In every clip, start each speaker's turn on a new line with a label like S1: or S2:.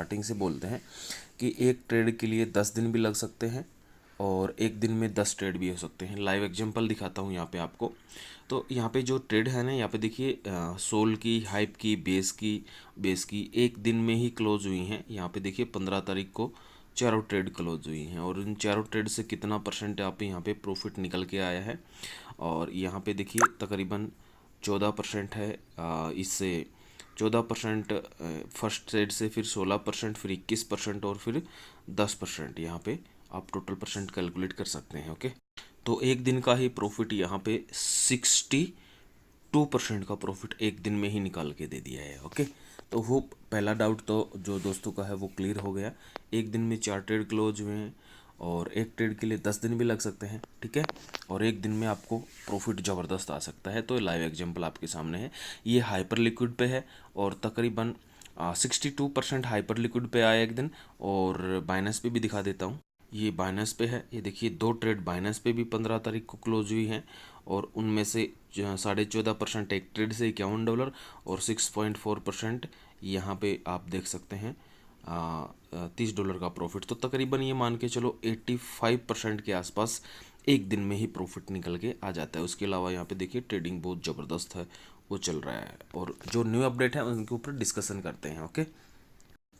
S1: Starting से बोलते हैं कि एक ट्रेड के लिए 10 दिन भी लग सकते हैं और एक दिन में 10 ट्रेड भी हो सकते हैं। लाइव एग्जांपल दिखाता हूँ यहाँ पे आपको। तो यहाँ पे जो ट्रेड है ना, यहाँ पे देखिए सोल की, हाइप की, बेस की एक दिन में ही क्लोज हुई हैं। यहाँ पे देखिए 15 तारीख को चारों ट्रेड क्लोज हुई हैं और इन चारों ट्रेड से कितना परसेंट आप यहाँ पे प्रॉफिट निकल के आया है। और यहाँ पे देखिए तकरीबन 14% है। इससे 14% फर्स्ट ट्रेड से, फिर 16%, फिर 21% और फिर 10%। यहाँ पे आप टोटल परसेंट कैलकुलेट कर सकते हैं। ओके, तो एक दिन का ही प्रॉफिट यहाँ पे 62% का प्रॉफिट एक दिन में ही निकाल के दे दिया है। ओके, तो वो पहला डाउट तो जो दोस्तों का है वो क्लियर हो गया। एक दिन में 4 ट्रेड क्लोज हुए हैं और एक ट्रेड के लिए 10 दिन भी लग सकते हैं। ठीक है, और एक दिन में आपको प्रॉफिट ज़बरदस्त आ सकता है। तो लाइव एग्जांपल आपके सामने है। ये हाइपर लिक्विड पे है और तकरीबन 62% हाइपर लिक्विड पे आया एक दिन। और बाइनेंस पे भी दिखा देता हूँ। ये बाइनेंस पे है। ये देखिए 2 ट्रेड बाइनेंस पे भी 15 तारीख को क्लोज हुई हैं और उनमें से 14.5% एक ट्रेड से $51 और 6.4% यहाँ पे आप देख सकते हैं $30 का प्रॉफिट। तो तकरीबन ये मान के चलो 85% के आसपास एक दिन में ही प्रॉफिट निकल के आ जाता है। उसके अलावा यहाँ पे देखिए ट्रेडिंग बहुत ज़बरदस्त है, वो चल रहा है। और जो न्यू अपडेट है उनके ऊपर डिस्कशन करते हैं। ओके,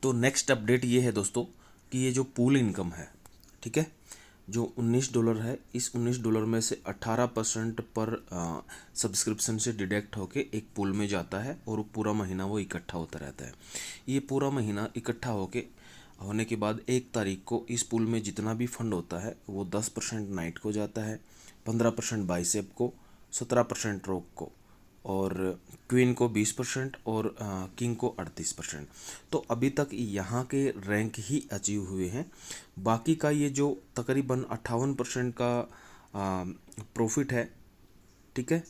S1: तो नेक्स्ट अपडेट ये है दोस्तों कि ये जो पूल इनकम है, ठीक है, जो $19 है, इस $19 में से 18% पर सब्सक्रिप्शन से डिडक्ट होके एक पूल में जाता है और पूरा महीना वो इकट्ठा होता रहता है। ये पूरा महीना इकट्ठा होने के बाद 1 तारीख को इस पूल में जितना भी फंड होता है वो 10% नाइट को जाता है, 15% बाइसेप को, 17% रोक को, और क्वीन को 20% और किंग को 38%। तो अभी तक यहाँ के रैंक ही अचीव हुए हैं। बाकी का ये जो तकरीबन 58% का प्रॉफिट है, ठीक है,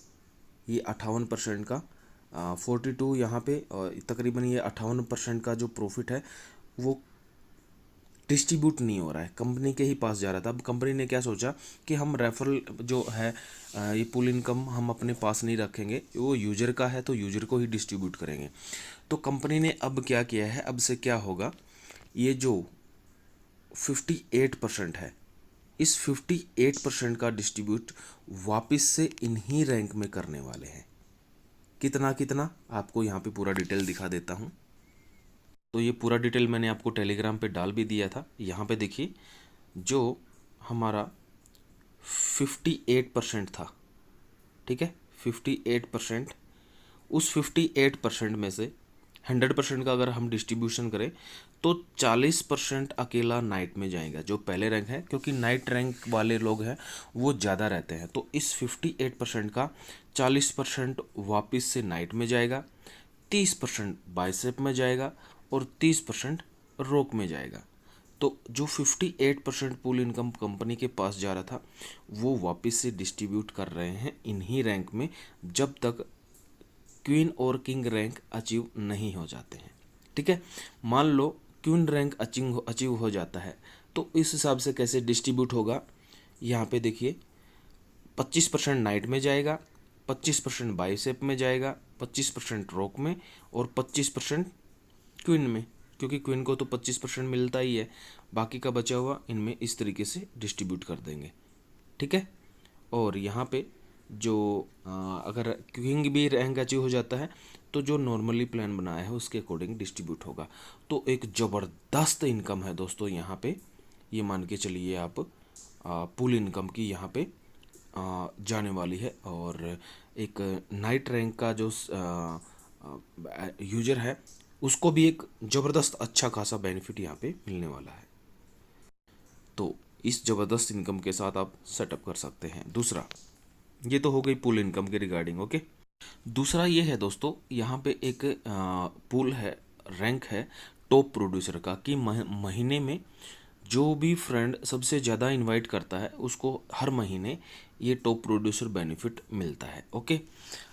S1: ये 58% का 42 यहाँ पे, और तकरीबन ये 58% का जो प्रॉफिट है वो डिस्ट्रीब्यूट नहीं हो रहा है, कंपनी के ही पास जा रहा था। अब कंपनी ने क्या सोचा कि हम रेफरल जो है ये पुल इनकम हम अपने पास नहीं रखेंगे, वो यूजर का है तो यूजर को ही डिस्ट्रीब्यूट करेंगे। तो कंपनी ने अब क्या किया है, अब से क्या होगा, ये जो 58% है, इस 58% का डिस्ट्रीब्यूट वापस से इन्हीं रैंक में करने वाले हैं। कितना कितना आपको यहाँ पे पूरा डिटेल दिखा देता हूँ। तो ये पूरा डिटेल मैंने आपको टेलीग्राम पे डाल भी दिया था। यहाँ पे देखिए जो हमारा 58% था, ठीक है, 58%, उस 58% में से 100% का अगर हम डिस्ट्रीब्यूशन करें तो 40% अकेला नाइट में जाएगा, जो पहले रैंक है, क्योंकि नाइट रैंक वाले लोग हैं वो ज़्यादा रहते हैं। तो इस 58% का 40% वापस से नाइट में जाएगा, 30% बाइसेप में जाएगा और 30% रोक में जाएगा। तो जो 58% पूल इनकम कंपनी के पास जा रहा था वो वापस से डिस्ट्रीब्यूट कर रहे हैं इन्हीं रैंक में, जब तक क्वीन और किंग रैंक अचीव नहीं हो जाते हैं। ठीक है, मान लो क्वीन रैंक अचीव हो जाता है तो इस हिसाब से कैसे डिस्ट्रीब्यूट होगा, यहाँ पे देखिए 25% नाइट में जाएगा, 25% बाइसेप में जाएगा, 25% रोक में और 25% क्वीन में, क्योंकि क्वीन को तो 25% मिलता ही है। बाकी का बचा हुआ इनमें इस तरीके से डिस्ट्रीब्यूट कर देंगे। ठीक है, और यहाँ पे जो अगर क्विंग भी रैंक अचीव हो जाता है तो जो नॉर्मली प्लान बनाया है उसके अकॉर्डिंग डिस्ट्रीब्यूट होगा। तो एक ज़बरदस्त इनकम है दोस्तों यहाँ पे, ये मान के चलिए आप पुल इनकम की यहाँ पे जाने वाली है। और एक नाइट रैंक का जो यूजर है उसको भी एक ज़बरदस्त अच्छा खासा बेनिफिट यहाँ पे मिलने वाला है। तो इस ज़बरदस्त इनकम के साथ आप सेटअप कर सकते हैं। दूसरा, ये तो हो गई पुल इनकम के रिगार्डिंग। ओके, दूसरा ये है दोस्तों, यहाँ पे एक पुल है, रैंक है टॉप प्रोड्यूसर का, कि महीने में जो भी फ्रेंड सबसे ज़्यादा इनवाइट करता है उसको हर महीने ये टॉप प्रोड्यूसर बेनिफिट मिलता है। ओके,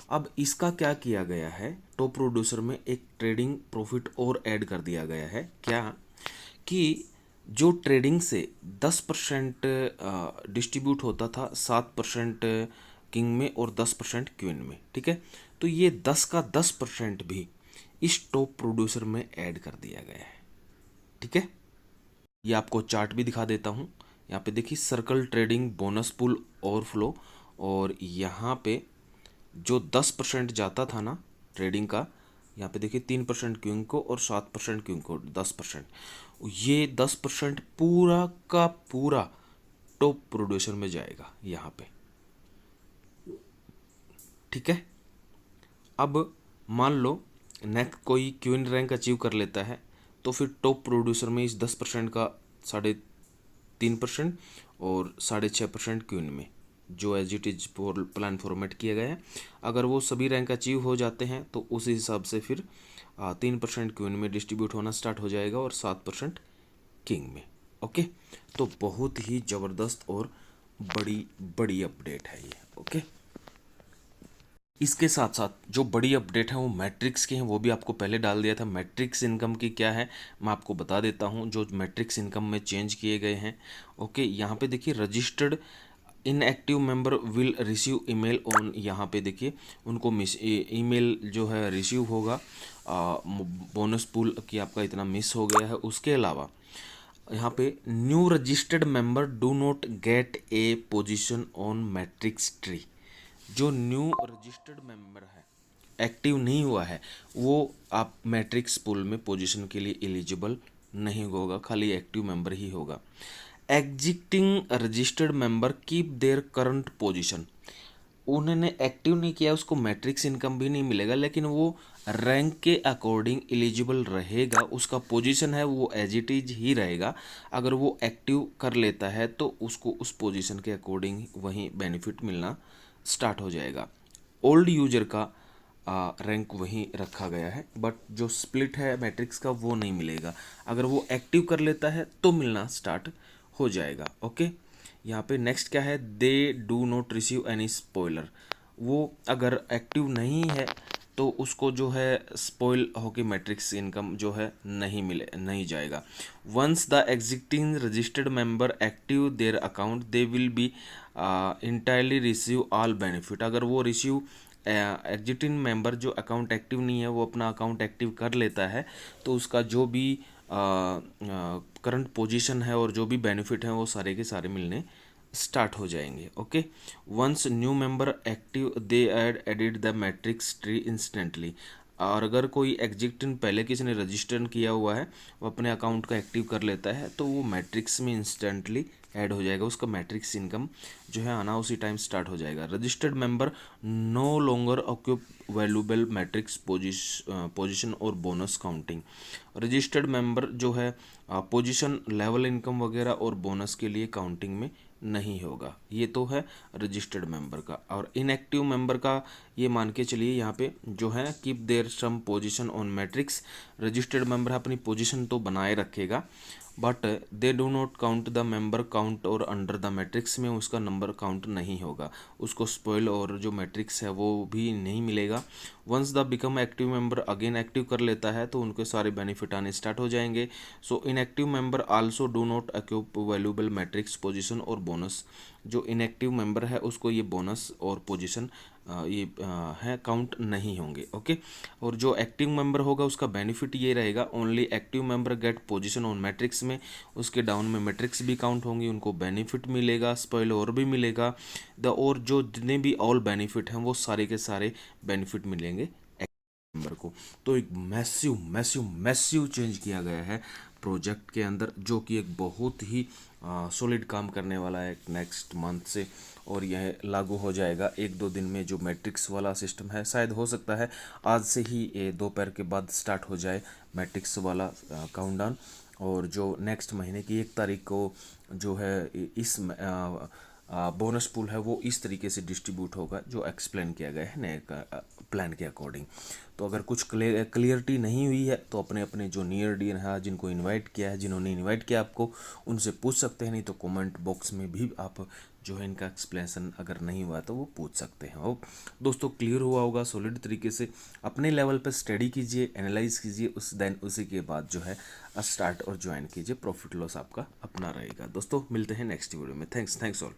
S1: अब इसका क्या किया गया है, टॉप प्रोड्यूसर में एक ट्रेडिंग प्रॉफिट और ऐड कर दिया गया है। क्या कि जो ट्रेडिंग से 10% डिस्ट्रीब्यूट होता था, 7% किंग में और 10% क्वीन में, ठीक है, तो ये 10 का 10% भी इस टॉप प्रोड्यूसर में ऐड कर दिया गया है। ठीक है। ये आपको चार्ट भी दिखा देता हूँ। यहाँ पे देखिए circle trading bonus pool overflow, और यहाँ पे जो 10% जाता था ना ट्रेडिंग का, यहाँ पे देखिए 3% क्यूइंग को और 7% क्यूइंग को, 10%। ये 10% पूरा का पूरा टॉप प्रोड्यूसर में जाएगा यहाँ पे, ठीक है। अब मान लो नेक्स्ट कोई क्वीन रैंक अचीव कर लेता है, तो फिर टॉप प्रोड्यूसर में इस 10% का 3.5% और 6.5% क्वीन में, जो as it is plan format किया गया है, अगर वो सभी रैंक अचीव हो जाते हैं तो उस हिसाब से फिर 3% क्वीन में डिस्ट्रीब्यूट होना स्टार्ट हो जाएगा और 7% किंग में। ओके, तो बहुत ही ज़बरदस्त और बड़ी बड़ी अपडेट है ये। ओके, इसके साथ साथ जो बड़ी अपडेट है वो मैट्रिक्स की है, वो भी आपको पहले डाल दिया था। मैट्रिक्स इनकम की क्या है मैं आपको बता देता हूँ, जो मैट्रिक्स इनकम में चेंज किए गए हैं। ओके, यहाँ पे देखिए registered inactive member will receive email on, यहाँ पे देखिए उनको ईमेल जो है रिसीव होगा। बोनस पूल की आपका इतना मिस हो गया है। उसके अलावा यहाँ पे new registered member do not gate A position on matrix tree. जो न्यू रजिस्टर्ड मेंबर है, एक्टिव नहीं हुआ है, वो आप मैट्रिक्स पूल में पोजीशन के लिए एलिजिबल नहीं होगा, खाली एक्टिव मेंबर ही होगा। Existing registered member keep their current position, उन्होंने एक्टिव नहीं किया, उसको मैट्रिक्स इनकम भी नहीं मिलेगा, लेकिन वो रैंक के अकॉर्डिंग एलिजिबल रहेगा। उसका पोजीशन है वो एज इट इज ही रहेगा। अगर वो एक्टिव कर लेता है तो उसको उस पोजीशन के अकॉर्डिंग वहीं बेनिफिट मिलना स्टार्ट हो जाएगा। ओल्ड यूजर का रैंक वहीं रखा गया है, बट जो स्प्लिट है मैट्रिक्स का वो नहीं मिलेगा। अगर वो एक्टिव कर लेता है तो मिलना स्टार्ट हो जाएगा। ओके, यहाँ पे नेक्स्ट क्या है, दे do not receive any spoiler. वो अगर एक्टिव नहीं है तो उसको जो है स्पॉइल होके मैट्रिक्स इनकम जो है नहीं जाएगा। Once the existing registered member active their account they will be entirely receive all benefit. अगर वो रिसीव एग्जिस्टिंग मेंबर जो अकाउंट एक्टिव नहीं है वो अपना अकाउंट एक्टिव कर लेता है, तो उसका जो भी करंट पोजीशन है और जो भी बेनिफिट है वो सारे के सारे मिलने स्टार्ट हो जाएंगे। Okay, once new member active they added the matrix tree instantly. और अगर कोई एग्जिस्टिंग पहले किसी ने रजिस्टर किया हुआ है, वो अपने अकाउंट को एक्टिव कर लेता है, तो वो मैट्रिक्स में इंस्टेंटली ऐड हो जाएगा, उसका मैट्रिक्स इनकम जो है आना उसी टाइम स्टार्ट हो जाएगा। Registered member no longer occupy valuable matrix position और बोनस काउंटिंग। रजिस्टर्ड मेंबर जो है पोजीशन लेवल इनकम वगैरह और बोनस के लिए काउंटिंग में नहीं होगा। ये तो है रजिस्टर्ड मेंबर का। और इनएक्टिव मेंबर का ये मान के चलिए यहाँ पे जो है keep their some position on matrix. Registered member अपनी पोजीशन तो बनाए रखेगा, but they do not count the member count और अंडर द मैट्रिक्स में उसका नंबर काउंट नहीं होगा, उसको स्पॉइल और जो मैट्रिक्स है वो भी नहीं मिलेगा। Once the become active member again active कर लेता है तो उनके सारे बेनिफिट आने स्टार्ट हो जाएंगे। So inactive member also do not occupy valuable matrix position और बोनस। जो इनएक्टिव मेंबर है उसको ये बोनस और पोजीशन ये है काउंट नहीं होंगे। ओके, और जो एक्टिव मेंबर होगा उसका बेनिफिट ये रहेगा, only active member get position on matrix में, उसके डाउन में मैट्रिक्स भी काउंट होंगी, उनको बेनिफिट मिलेगा, स्पॉइल और भी मिलेगा। और जो जितने भी ऑल बेनिफिट हैं वो सारे के सारे बेनिफिट मिलेंगे मेंबर को। तो एक मैसिव मैसिव मैसिव चेंज किया गया है प्रोजेक्ट के अंदर, जो कि एक बहुत ही सॉलिड काम करने वाला है नेक्स्ट मंथ से, और यह लागू हो जाएगा 1-2 दिन में। जो मैट्रिक्स वाला सिस्टम है शायद हो सकता है आज से ही ये दोपहर के बाद स्टार्ट हो जाए मैट्रिक्स वाला काउंटडाउन, और जो नेक्स्ट महीने की 1 तारीख को जो है इस बोनस पूल है वो इस तरीके से डिस्ट्रीब्यूट होगा जो एक्सप्लेन किया गया है नए प्लान के अकॉर्डिंग। तो अगर कुछ क्लियरिटी नहीं हुई है तो अपने अपने जो नियर डियर है, जिनको इनवाइट किया है, जिन्होंने इनवाइट किया आपको, उनसे पूछ सकते हैं, नहीं तो कमेंट बॉक्स में भी आप जो है इनका एक्सप्लेनेशन अगर नहीं हुआ तो वो पूछ सकते हैं। और दोस्तों क्लियर हुआ होगा सॉलिड तरीके से, अपने लेवल पर स्टडी कीजिए, एनालाइज कीजिए, उसी के बाद जो है स्टार्ट और ज्वाइन कीजिए। प्रॉफिट लॉस आपका अपना रहेगा। दोस्तों मिलते हैं नेक्स्ट वीडियो में। Thanks all.